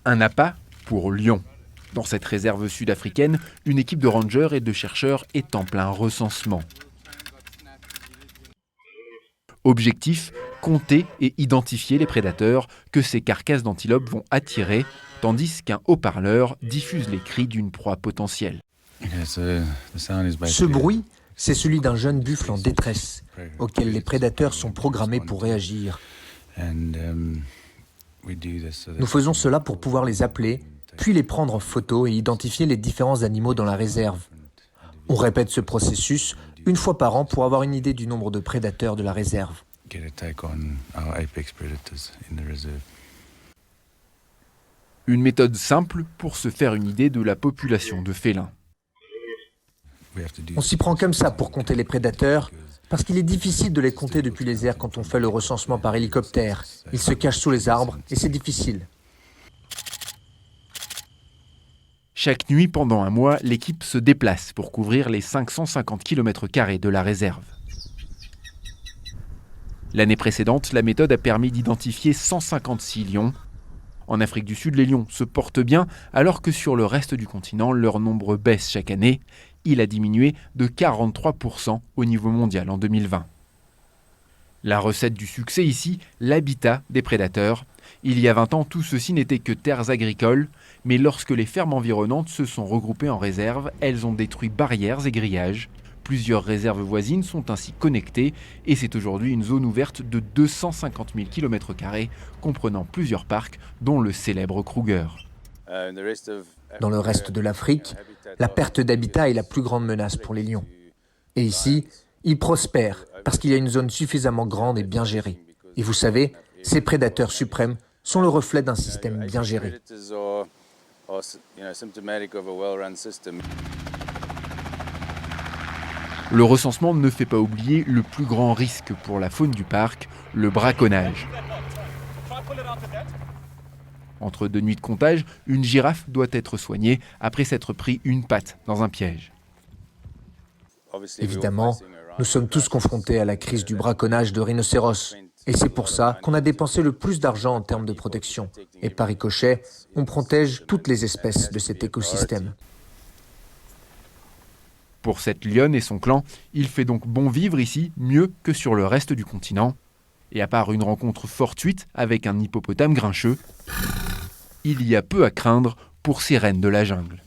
Un appât pour lion. Dans cette réserve sud-africaine, une équipe de rangers et de chercheurs est en plein recensement. Objectif, compter et identifier les prédateurs que ces carcasses d'antilopes vont attirer, tandis qu'un haut-parleur diffuse les cris d'une proie potentielle. Ce bruit, c'est celui d'un jeune buffle en détresse, auquel les prédateurs sont programmés pour réagir. Nous faisons cela pour pouvoir les appeler, puis les prendre en photo et identifier les différents animaux dans la réserve. On répète ce processus une fois par an pour avoir une idée du nombre de prédateurs de la réserve. Une méthode simple pour se faire une idée de la population de félins. On s'y prend comme ça pour compter les prédateurs, parce qu'il est difficile de les compter depuis les airs quand on fait le recensement par hélicoptère. Ils se cachent sous les arbres et c'est difficile. Chaque nuit pendant un mois, l'équipe se déplace pour couvrir les 550 km² de la réserve. L'année précédente, la méthode a permis d'identifier 156 lions. En Afrique du Sud, les lions se portent bien, alors que sur le reste du continent, leur nombre baisse chaque année. Il a diminué de 43% au niveau mondial en 2020. La recette du succès ici, l'habitat des prédateurs. Il y a 20 ans, tout ceci n'était que terres agricoles, mais lorsque les fermes environnantes se sont regroupées en réserves, elles ont détruit barrières et grillages. Plusieurs réserves voisines sont ainsi connectées et c'est aujourd'hui une zone ouverte de 250 000 km², comprenant plusieurs parcs, dont le célèbre Kruger. Dans le reste de l'Afrique, la perte d'habitat est la plus grande menace pour les lions. Et ici, ils prospèrent parce qu'il y a une zone suffisamment grande et bien gérée. Et vous savez, ces prédateurs suprêmes sont le reflet d'un système bien géré. Le recensement ne fait pas oublier le plus grand risque pour la faune du parc, le braconnage. Entre deux nuits de comptage, une girafe doit être soignée après s'être pris une patte dans un piège. Évidemment, nous sommes tous confrontés à la crise du braconnage de rhinocéros. Et c'est pour ça qu'on a dépensé le plus d'argent en termes de protection. Et par ricochet, on protège toutes les espèces de cet écosystème. Pour cette lionne et son clan, il fait donc bon vivre ici, mieux que sur le reste du continent. Et à part une rencontre fortuite avec un hippopotame grincheux, il y a peu à craindre pour ces reines de la jungle.